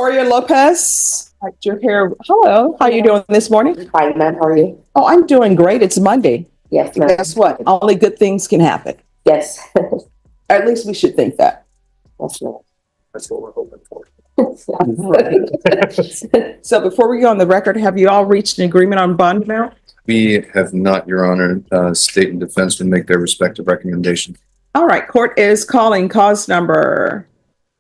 Victoria Lopez. You're here. Hello. How are you doing this morning? Fine, ma'am. How are you? Oh, I'm doing great. It's Monday. Yes, ma'am. Guess what? Only good things can happen. Yes. At least we should think that. Yes, ma'am. That's what we're hoping for. So before we go on the record, have you all reached an agreement on bond amount? We have not, Your Honor. State and defense would make their respective recommendations. All right. Court is calling cause number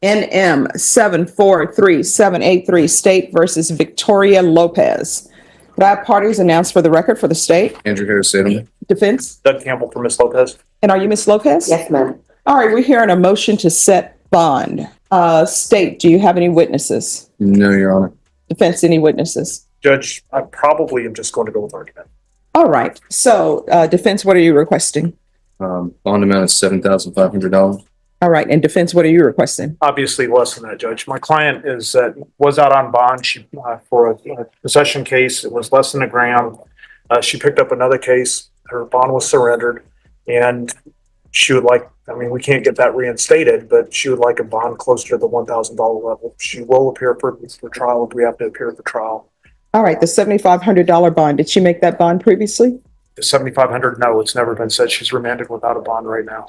NM 743783 State versus Victoria Lopez. Could I have parties announced for the record for the state? Andrew Harris, Salem. Defense? Doug Campbell for Ms. Lopez. And are you Ms. Lopez? Yes, ma'am. All right. We're hearing a motion to set bond. State, do you have any witnesses? No, Your Honor. Defense, any witnesses? Judge, I probably am just going to go with argument. All right. So defense, what are you requesting? Bond amount is $7,500. All right. And defense, what are you requesting? Obviously less than that, Judge. My client was out on bond. She for a possession case. It was less than $1 gram. She picked up another case. Her bond was surrendered, and she would like. I mean, we can't get that reinstated, but she would like a bond closer to the $1,000 level. She will appear for trial if we have to appear for trial. All right. The $7,500 bond. Did she make that bond previously? The $7,500. No, it's never been said. She's remanded without a bond right now.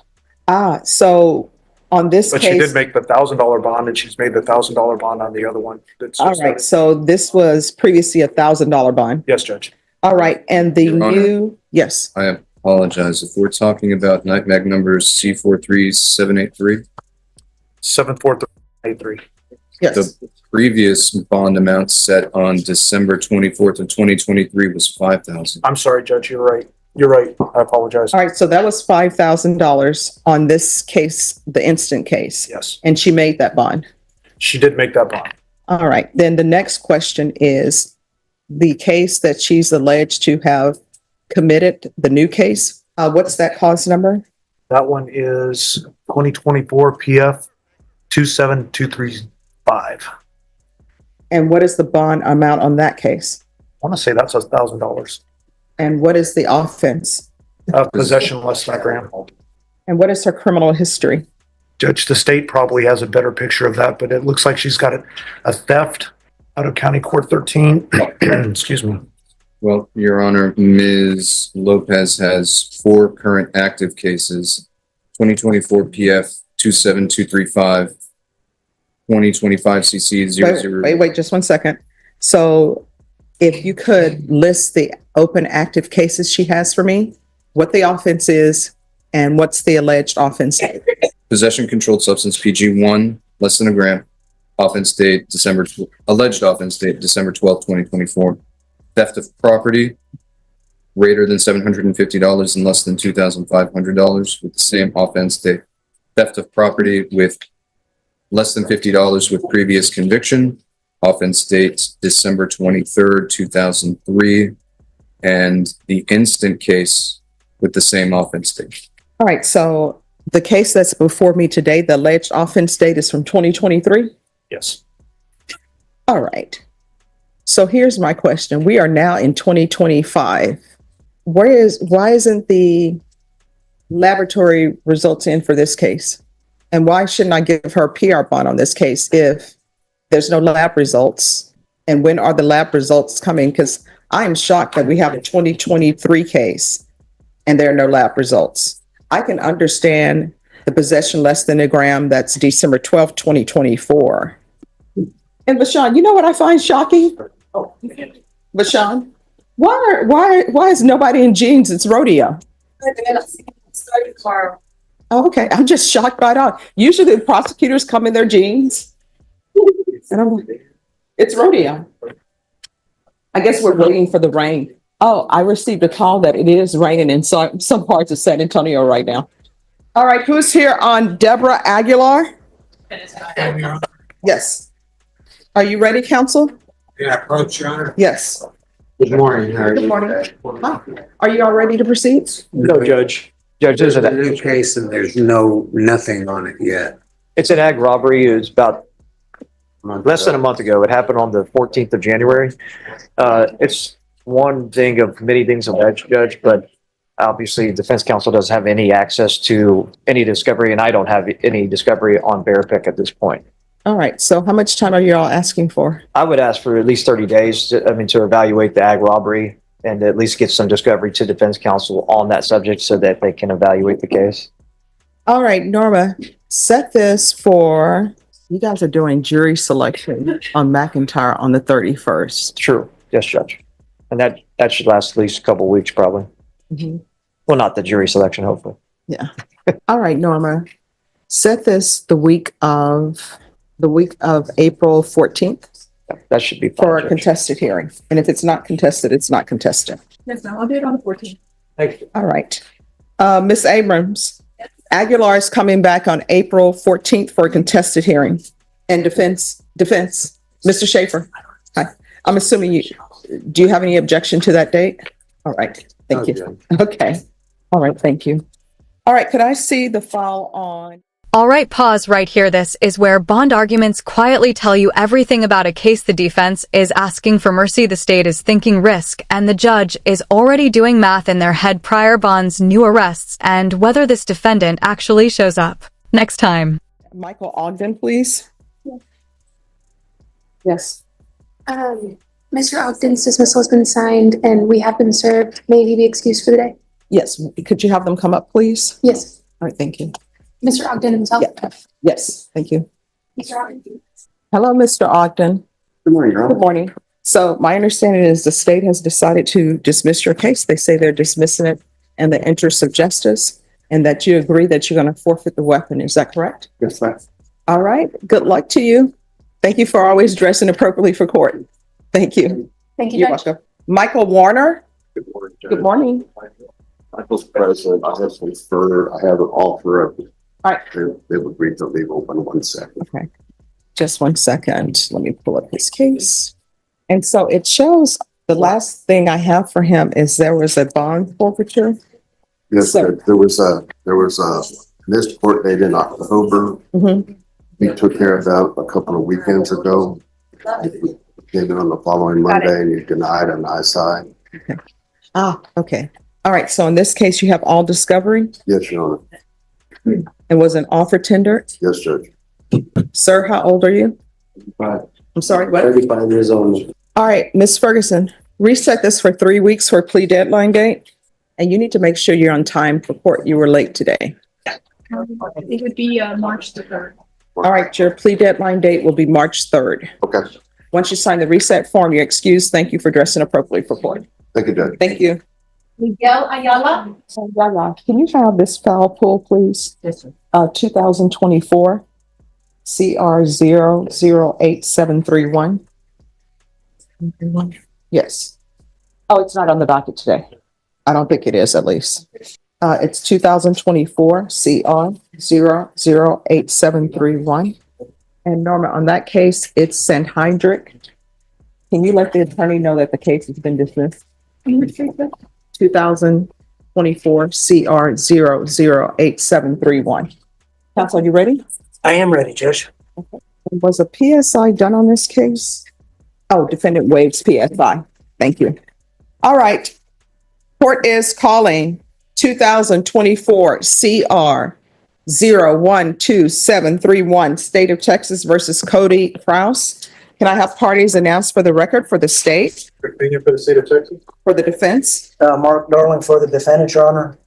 So on this But case, she did make the $1,000 bond, and she's made the $1,000 bond on the other one. all right. So this was previously $1,000 bond. Yes, Judge. All right. And the Your Honor. new, yes. I apologize. If we're talking about NIPMAC numbers C43783, 7483. Yes. the previous bond amount set on December 24th of 2023 was $5,000. I'm sorry, Judge. You're right. You're right. I apologize. All right. So that was $5,000 on this case, the instant case. Yes, And she made that bond. she did make that bond. All right. Then the next question is the case that she's alleged to have committed, the new case. What's that cause number? That one is 2024 PF 27235. I And what is the bond amount on that case? want to say that's $1,000. And what is the offense? Possession less than $1 gram. And what is her criminal history? Judge, the state probably has a better picture of that, but it looks like she's got a theft out of County Court 13. Excuse me. Well, Your Honor, Ms. Lopez has 4 current active cases: 2024 PF 27235, 2025 CC 00. Wait, just 1 second. So if you could list the open active cases she has for me, what the offense is and what's the alleged offense. Possession controlled substance PG1, less than $1 gram. Offense date alleged offense date December 12th, 2024. Theft of property greater than $750 and less than $2,500 with the same offense date. Theft of property with less than $50 with previous conviction. Offense date December 23rd, 2003. And the instant case with the same offense date. All right. So the case that's before me today, the alleged offense date is from 2023. Yes. All right. So here's my question. We are now in 2025. Why isn't the laboratory results in for this case? And why shouldn't I give her a PR bond on this case if there's no lab results? And when are the lab results coming? Because I am shocked that we have a 2023 case and there are no lab results. I can understand the possession less than $1 gram. That's December 12th, 2024. And Vashawn, you know what I find shocking? Oh, Vashawn, why is nobody in jeans? It's rodeo. Oh, okay. I'm just shocked by that. Usually the prosecutors come in their jeans. And it's rodeo. I guess we're waiting for the rain. Oh, I received a call that it is raining in some parts of San Antonio right now. All right. Who's here on Deborah Aguilar? Yes. Are you ready, counsel? Yeah, approach, Your Honor. Yes. Good morning. How are you? Good morning. Hi. Are you all ready to proceed? No, Judge. Judge, There's a new case and there's nothing on it yet. it's an ag robbery. It's about less than a month ago. It happened on the 14th of January. It's one thing of many things alleged, Judge, but obviously defense counsel doesn't have any access to any discovery, and I don't have any discovery on Bear Pick at this point. All right, so how much time are you all asking for? I would ask for at least 30 days, to evaluate the ag robbery and at least get some discovery to defense counsel on that subject so that they can evaluate the case. All right, Norma, set this for, you guys are doing jury selection on McIntyre on the 31st. True. Yes, Judge. And that should last at least a couple of weeks, probably. Well, not the jury selection, hopefully. All right, Norma, set this the week of April 14th That should be for fine, a Judge. contested hearing. And if it's not contested, it's not contested. Yes, ma'am. I'll do it on the 14th. Thank you. All right. Ms. Abrams, Aguilar is coming back on April 14th for a contested hearing. And defense, Mr. Schaefer. Hi. I'm assuming do you have any objection to that date? All right, thank you. Okay. All right, thank you. All right, could I see the file on? All right, pause right here. This is where bond arguments quietly tell you everything about a case the defense is asking for mercy, the state is thinking risk, and the judge is already doing math in their head prior bonds, new arrests, and whether this defendant actually shows up. Next time. Michael Ogden, please. Yes. Mr. Ogden's dismissal has been signed and we have been served. May he be excused for the day? Yes, could you have them come up, please? Yes. All right, thank you. Mr. Ogden himself? Yeah. Yes, thank you. Mr. Ogden. Hello, Mr. Ogden. Good morning, Your Honor. Good morning. So my understanding is the state has decided to dismiss your case. They say they're dismissing it in the interest of justice and that you agree that you're going to forfeit the weapon. Is that correct? Yes, ma'am. All right. Good luck to you. Thank you for always dressing appropriately for court. Thank you. Thank you, You're Judge. welcome. Michael Warner. Good morning, Judge. Good morning. Michael's present. I have some further, I have an offer of. All right. They would agree to leave open 1 second. Okay. Just 1 second. Let me pull up his case. And so it shows the last thing I have for him is there was a bond forfeiture. Yes, So- there was a missed court date in October. Mhm. We took care of that a couple of weekends ago. We Came in on the following Got it. Monday and you denied on I side. Okay. All right. So in this case, you have all discovery Yes, Your Honor. and was an offer tendered. Yes, Judge. Sir, how old are you? I'm sorry, what? 35 years old. All right, Ms. Ferguson, reset this for 3 weeks for plea deadline date. And you need to make sure you're on time for court. You were late today. It would be March the 3rd. All right, your plea deadline date will be March 3rd. Okay. Once you sign the reset form, you're excused. Thank you for dressing appropriately for court. Thank you, Judge. Thank you. Miguel Ayala? Can you have this file pull, please? Yes, sir. 2024 CR 008731. Yes. Oh, it's not on the docket today. I don't think it is, at least. It's 2024 CR 008731. And Norma, on that case, it's Sanhydric. Can you let the attorney know that the case has been dismissed? 2024 CR 008731. Counsel, are you ready? I am ready, Judge. Was a PSI done on this case? Oh, defendant waives PSI. Thank you. All right. Court is calling 2024 CR 012731, State of Texas versus Cody Kraus. Can I have parties announced for the record for the state, Opinion for the state of Texas? for the defense? Mark Darling for the defendant, Your Honor.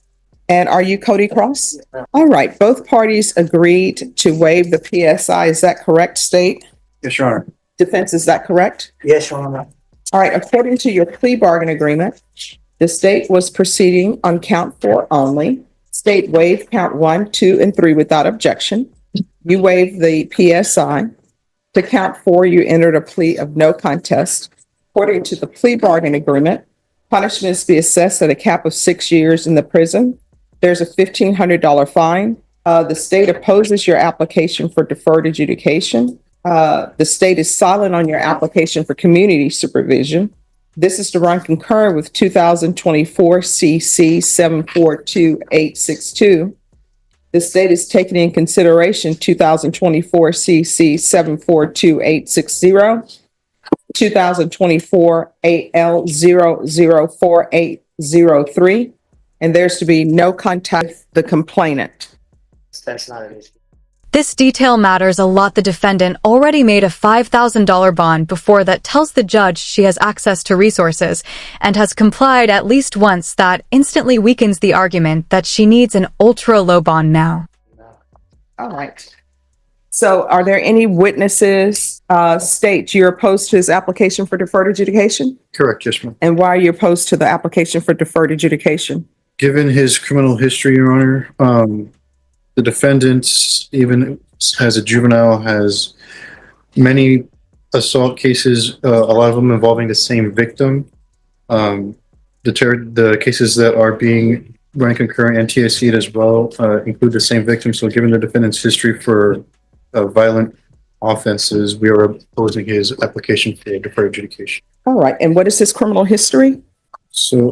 And are you Cody Cross? All right, both parties agreed to waive the PSI. Is that correct, state? Yes, Your Honor. Defense, is that correct? Yes, Your Honor. All right, according to your plea bargain agreement, the state was proceeding on count 4 only. State waived count 1, 2, and 3 without objection. You waived the PSI. To count 4, you entered a plea of no contest. According to the plea bargain agreement, punishment is to be assessed at a cap of 6 years in the prison. There's a $1,500 fine. The state opposes your application for deferred adjudication. The state is silent on your application for community supervision. This is to run concurrent with 2024 CC 742862. The state is taking in consideration 2024 CC 742860, 2024 AL 004803, and there's to be no contact with the complainant. That's not an issue. This detail matters a lot. The defendant already made a $5,000 bond before that tells the judge she has access to resources and has complied at least once. That instantly weakens the argument that she needs an ultra-low bond now. All right. So are there any witnesses state you're opposed to his application for deferred adjudication? Correct, yes, ma'am. And why are you opposed to the application for deferred adjudication? Given his criminal history, Your Honor, the defendant, even as a juvenile, has many assault cases, a lot of them involving the same victim. The cases that are being run concurrent and TIC'd as well include the same victim. So given the defendant's history for violent offenses, we are opposing his application for deferred adjudication. All right. And what is his criminal history? So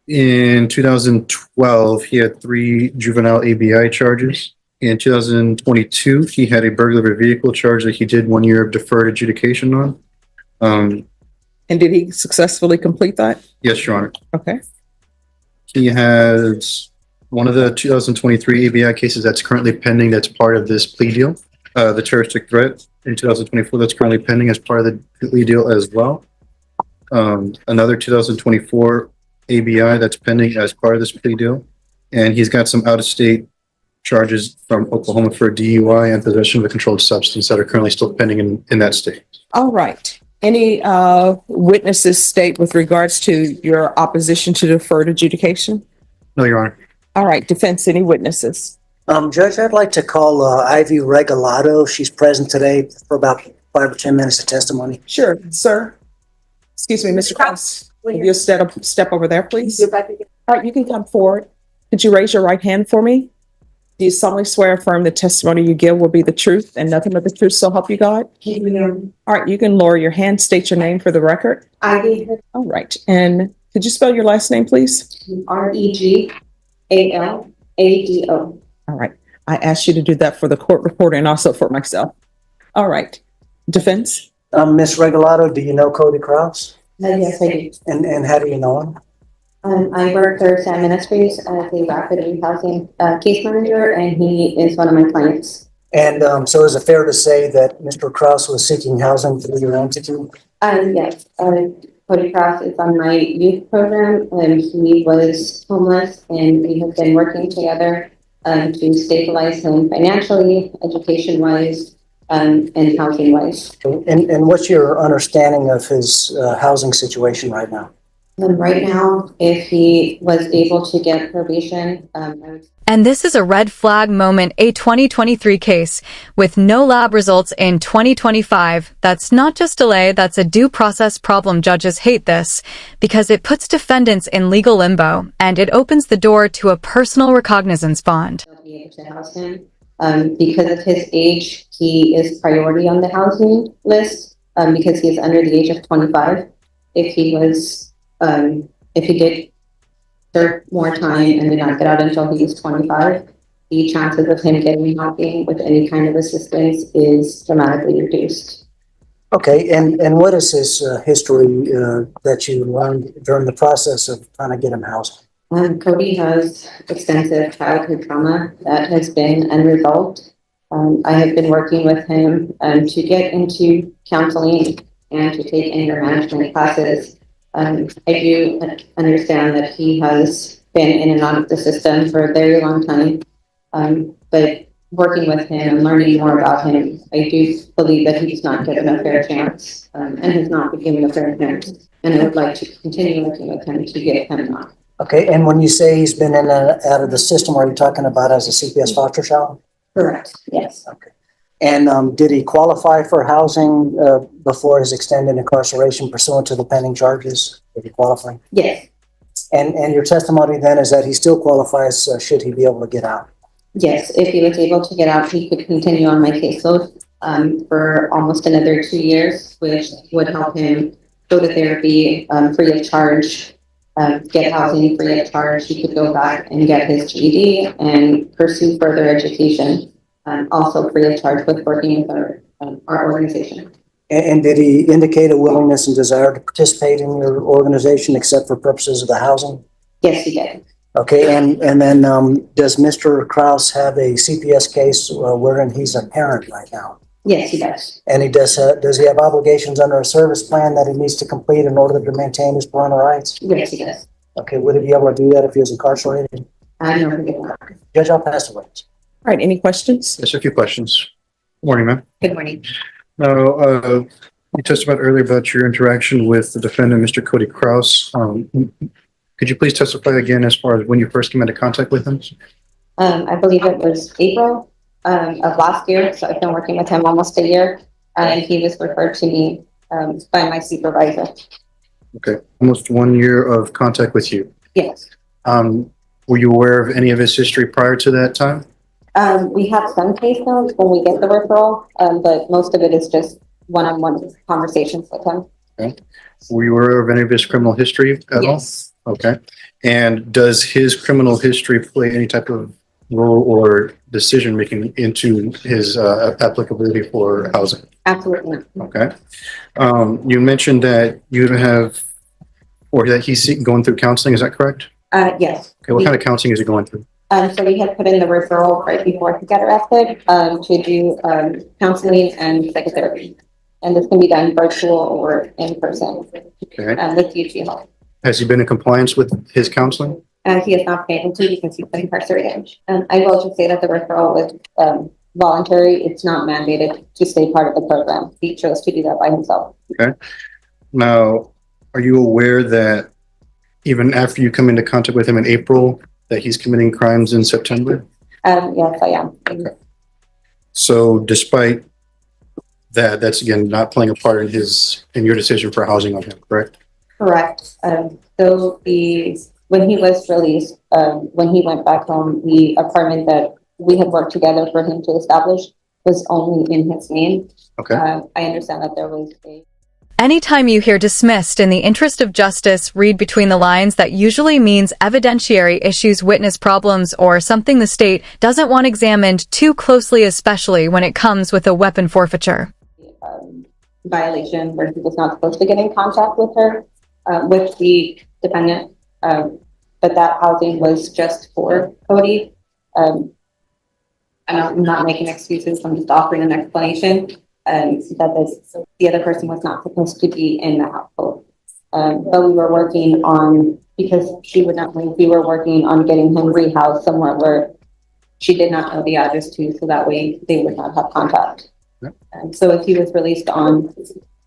in 2012, he had 3 juvenile ABI charges. In 2022, he had a burglary vehicle charge that he did 1 year of deferred adjudication on. And did he successfully complete that? Yes, Your Honor. Okay. He has one of the 2023 ABI cases that's currently pending that's part of this plea deal. The terroristic threat in 2024 that's currently pending as part of the plea deal as well. Another 2024 ABI that's pending as part of this plea deal. And he's got some out-of-state charges from Oklahoma for DUI and possession of a controlled substance that are currently still pending in that state. All right. Any witnesses state with regards to your opposition to deferred adjudication? No, Your Honor. All right. Defense, any witnesses? Judge, I'd like to call Ivy Regalado. She's present today for about 5 or 10 minutes of testimony. Sure, sir. Excuse me, Mr. Krause. Will you step over there, please? All right, you can come forward. Could you raise your right hand for me? Do you solemnly swear or affirm the testimony you give will be the truth and nothing but the truth, so help you God? All right, you can lower your hand, state your name for the record. Ivy, All right, and could you spell your last name, please? Regalado. All right, I asked you to do that for the court reporter and also for myself. All right, defense? Ms. Regalado, do you know Cody Krause? Yes, I do. And how do you know him? I work for Sam Ministries as a rapid rehousing case manager, and he is one of my clients. And so is it fair to say that Mr. Krause was seeking housing through your entity? Yes, Cody Cross is on my youth program, and he was homeless, and we have been working together to stabilize him financially, education-wise, and housing-wise. And what's your understanding of his housing situation right now? Right now, if he was able to get probation, I would. And this is a red flag moment, a 2023 case with no lab results in 2025. That's not just delay, that's a due process problem. Judges hate this because it puts defendants in legal limbo and it opens the door to a personal recognizance bond. Be able to house him. Because of his age, he is priority on the housing list because he is under the age of 25. If he did serve more time and did not get out until he was 25, the chances of him getting housing with any kind of assistance is dramatically reduced. Okay, and what is his history that you learned during the process of trying to get him housed? Cody has extensive childhood trauma that has been unresolved. I have been working with him to get into counseling and to take anger management classes. I do understand that he has been in and out of the system for a very long time, but working with him and learning more about him, I do believe that he's not given a fair chance and has not been given a fair chance. And I would like to continue working with him to get him on. Okay, and when you say he's been in and out of the system, are you talking about as a CPS foster child? Correct, yes. Okay. And did he qualify for housing before his extended incarceration pursuant to the pending charges? Did he qualify? Yes. And your testimony then is that he still qualifies should he be able to get out? Yes, if he was able to get out, he could continue on my caseload for almost another 2 years, which would help him go to therapy free of charge, get housing free of charge. He could go back and get his GED and pursue further education. Also free of charge with working with our organization. And did he indicate a willingness and desire to participate in your organization except for purposes of the housing? Yes, he did. Okay, and then, does Mr. Kraus have a CPS case wherein he's a parent right now? Yes, he does. And does he have obligations under a service plan that he needs to complete in order to maintain his parental rights? Yes, he does. Okay, would he be able to do that if he was incarcerated? I know he did. Judge, I'll pass the witness. All right, any questions? Yes, a few questions. Morning, ma'am. Good morning. Now, you testified earlier about your interaction with the defendant, Mr. Cody Kraus. Could you please testify again as far as when you first came into contact with him? I believe it was April of last year, so I've been working with him almost a year, and he was referred to me by my supervisor. Okay, almost 1 year of contact with you. Yes. Were you aware of any of his history prior to that time? We have some case notes when we get the referral, but most of it is just one-on-one conversations with him. Okay. Were you aware of any of his criminal history at all? Yes. Okay. And does his criminal history play any type of role or decision making into his applicability for housing? Absolutely not. Okay. You mentioned that you have, or that he's going through counseling. Is that correct? Yes. Okay. What kind of counseling is he going through? So we had put in the referral right before he got arrested to do counseling and psychotherapy. And this can be done virtual or in person Okay. with UT Health. Has he been in compliance with his counseling? He has not been able to because he's been incarcerated. I will just say that the referral was voluntary. It's not mandated to stay part of the program. He chose to do that by himself. Okay. Now, are you aware that even after you come into contact with him in April, that he's committing crimes in September? Yes, I am. Okay. So despite that, that's again not playing a part in your decision for housing on him, correct? Correct. So when he was released, when he went back home, the apartment that we had worked together for him to establish was only in his name. Okay. I understand that there was a... Anytime you hear dismissed in the interest of justice, read between the lines. That usually means evidentiary issues, witness problems, or something the state doesn't want examined too closely, especially when it comes with a weapon forfeiture. Violation where he was not supposed to get in contact with her, with the defendant, but that housing was just for Cody. I'm not making excuses, I'm just offering an explanation, that the other person was not supposed to be in the household. But we were working on, because she would not leave, we were working on getting him rehoused somewhere where she did not know the address to, so that way they would not have contact. So if he was released on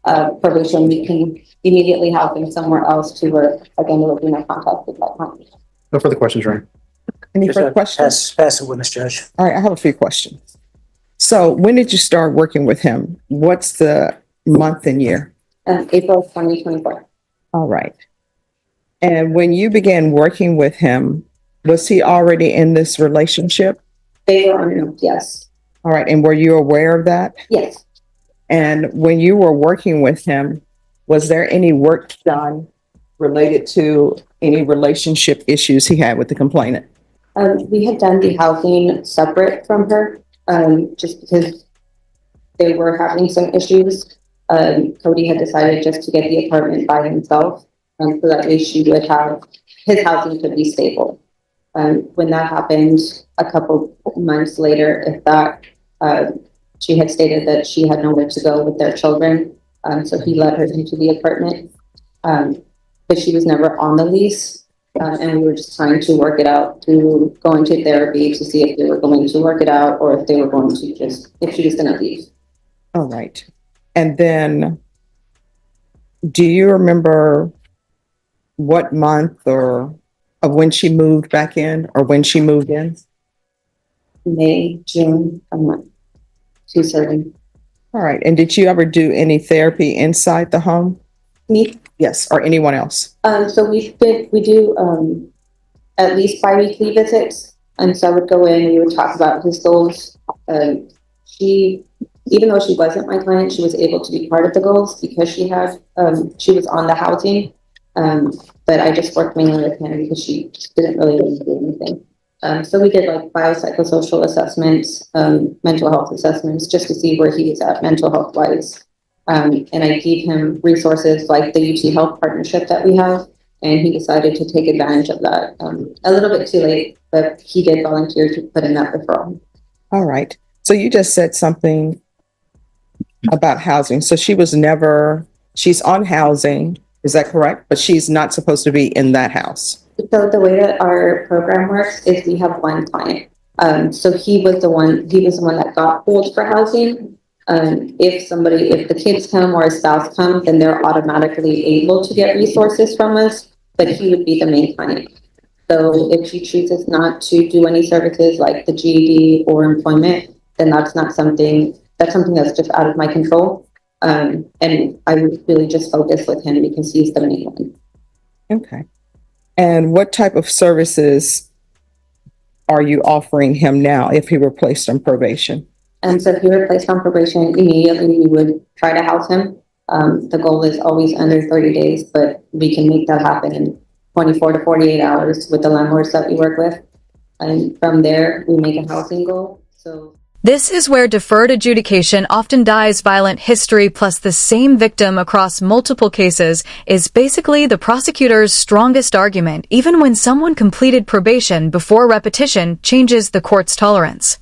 probation, we can immediately house him somewhere else to where, again, there will be no contact with that client. No further questions, Ryan. Any further questions? Pass the witness, Judge. All right, I have a few questions. So when did you start working with him? What's the month and year? April 2024. All right. And when you began working with him, was he already in this relationship? They were on, yes. All right. And were you aware of that? Yes. And when you were working with him, was there any work done related to any relationship issues he had with the complainant? We had done the housing separate from her, just because they were having some issues. Cody had decided just to get the apartment by himself, so that way she would have, his housing could be stable. When that happened, a couple months later, if that, she had stated that she had nowhere to go with their children, so he let her into the apartment, but she was never on the lease. And we were just trying to work it out, to go into therapy to see if they were going to work it out or if they were going to if she was going to leave. All right. And then do you remember what month or of when she moved back in or when she moved in? May, June, I'm not too certain. All right. And did you ever do any therapy inside the home? Me? Yes. Or anyone else? So we do at least bi-weekly visits. And so I would go in, we would talk about his goals. Even though she wasn't my client, she was able to be part of the goals because she was on the housing. But I just worked mainly with him because she didn't really do anything. So we did like biopsychosocial assessments, mental health assessments, just to see where he was at mental health wise. And I gave him resources like the UT Health partnership that we have, and he decided to take advantage of that. A little bit too late, but he did volunteer to put in that referral. All right. So you just said something about housing. So she's on housing. Is that correct? But she's not supposed to be in that house. So the way that our program works is we have one client. So he was the one that got pulled for housing. If the kids come or a spouse comes, then they're automatically able to get resources from us, but he would be the main client. So if she chooses not to do any services like the GED or employment, then that's something that's just out of my control. And I would really just focus with him because he's the main one. Okay. And what type of services are you offering him now if he were placed on probation? And so if he were placed on probation, immediately we would try to house him. The goal is always under 30 days, but we can make that happen in 24 to 48 hours with the landlords that we work with. And from there, we make a housing goal. So This is where deferred adjudication often dies. Violent history plus the same victim across multiple cases is basically the prosecutor's strongest argument, even when someone completed probation before repetition changes the court's tolerance.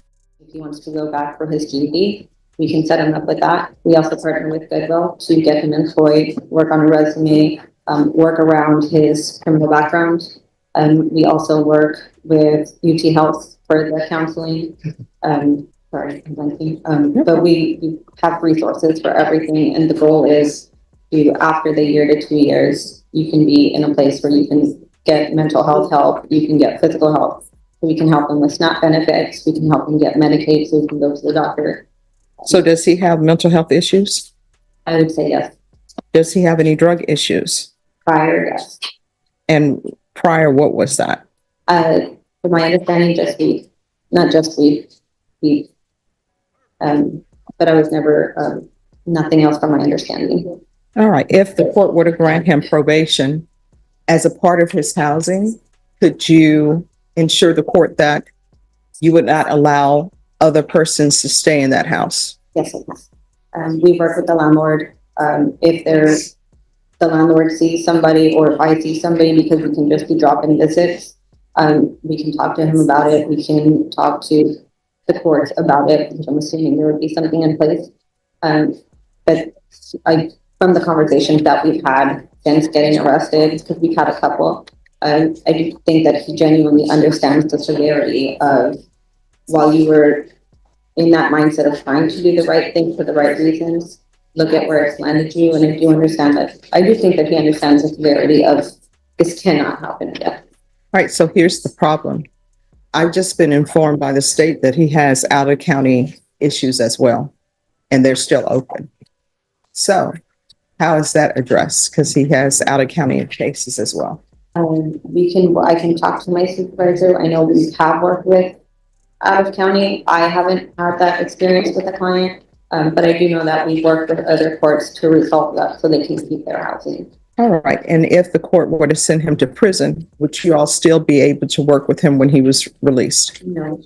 if he wants to go back for his GED, we can set him up with that. We also partner with Goodwill to get him employed, work on a resume, work around his criminal background. And we also work with UT Health for the counseling. Sorry, I'm blanking. But we have resources for everything. And the goal is to, after the 1 to 2 years, you can be in a place where you can get mental health help, you can get physical help. We can help him with SNAP benefits. We can help him get Medicaid so he can go to the doctor. So does he have mental health issues? I would say yes. Does he have any drug issues? Prior, yes. And prior, what was that? From my understanding, just weed. Not just weed. But I was never, nothing else from my understanding. All right. If the court were to grant him probation as a part of his housing, could you ensure the court that you would not allow other persons to stay in that house? Yes, it is. We work with the landlord. If the landlord sees somebody, or if I see somebody, because we can just be dropping visits, we can talk to him about it. We can talk to the court about it, which I'm assuming there would be something in place. But from the conversations that we've had since getting arrested, because we've had a couple, I do think that he genuinely understands the severity of, while you were in that mindset of trying to do the right thing for the right reasons, look at where it's landed you. And I do understand that. I do think that he understands the severity of this cannot happen again. All right. So here's the problem. I've just been informed by the state that he has out-of-county issues as well, and they're still open. So how is that addressed? Because he has out-of-county cases as well. I can talk to my supervisor. I know we have worked with out of county. I haven't had that experience with a client, but I do know that we work with other courts to resolve that so they can keep their housing. All right. And if the court were to send him to prison, would you all still be able to work with him when he was released? No,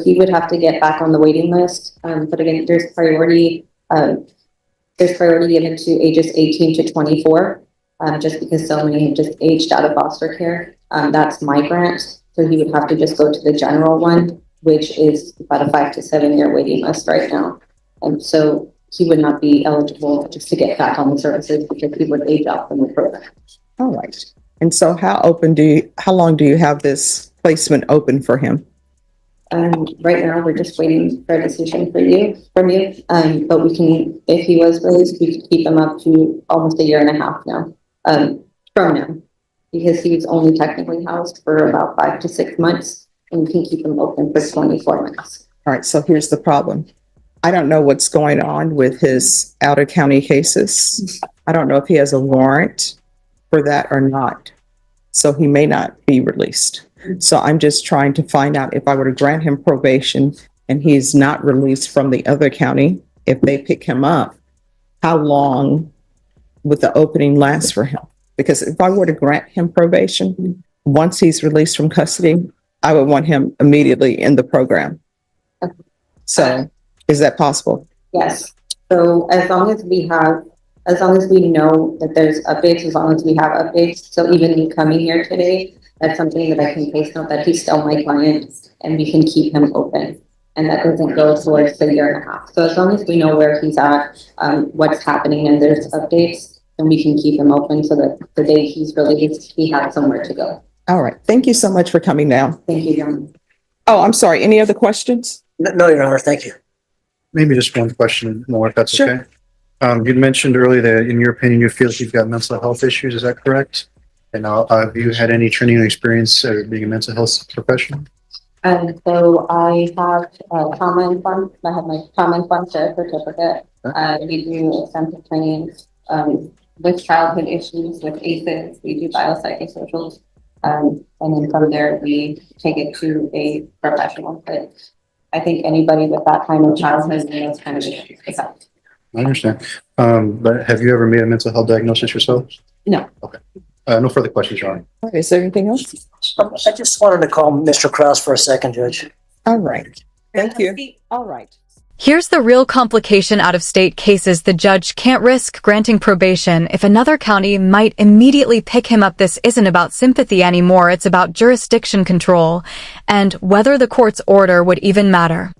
he would have to get back on the waiting list. But again, there's priority given to ages 18 to 24. Just because so many have just aged out of foster care. That's my grant. So he would have to just go to the general one, which is about a 5 to 7 year waiting list right now. And so he would not be eligible just to get back on the services because he would age out from the program. All right. And so how long do you have this placement open for him? Right now, we're just waiting for a decision from you. But we can, if he was released, we could keep him up to almost 1.5 years now. From now, because he was only technically housed for about 5 to 6 months, and we can keep him open for 24 months. All right. So here's the problem. I don't know what's going on with his out-of-county cases. I don't know if he has a warrant for that or not. So he may not be released. So I'm just trying to find out if I were to grant him probation and he's not released from the other county, if they pick him up, how long would the opening last for him? Because if I were to grant him probation, once he's released from custody, I would want him immediately in the program. So is that possible? Yes. So as long as we have as long as we know that there's updates, as long as we have updates. So even me coming here today, that's something that I can place note that he's still my client and we can keep him open. And that doesn't go towards the year and a half. So as long as we know where he's at, what's happening and there's updates, then we can keep him open so that the day he's released, he has somewhere to go. All right. Thank you so much for coming down. Thank you, Your Honor. Oh, I'm sorry. Any other questions? No, Your Honor, thank you. Maybe just one question more, if that's Sure. okay. You'd mentioned earlier that in your opinion, you feel you've got mental health issues. Is that correct? And have you had any training or experience being a mental health professional? So I have trauma informed. I have my trauma informed care certificate. We do extensive training with childhood issues, with ACEs. We do biopsychosocials. And then from there, we take it to a professional. But I think anybody with that kind of childhood and those kind of issues is out. I understand. But have you ever made a mental health diagnosis yourself? No. Okay. No further questions, Your Honor. All right. Is there anything else? I just wanted to call Mr. Kraus for a second, Judge. All right. Thank you. All right. Here's the real complication out of state cases. The judge can't risk granting probation if another county might immediately pick him up. This isn't about sympathy anymore. It's about jurisdiction control and whether the court's order would even matter.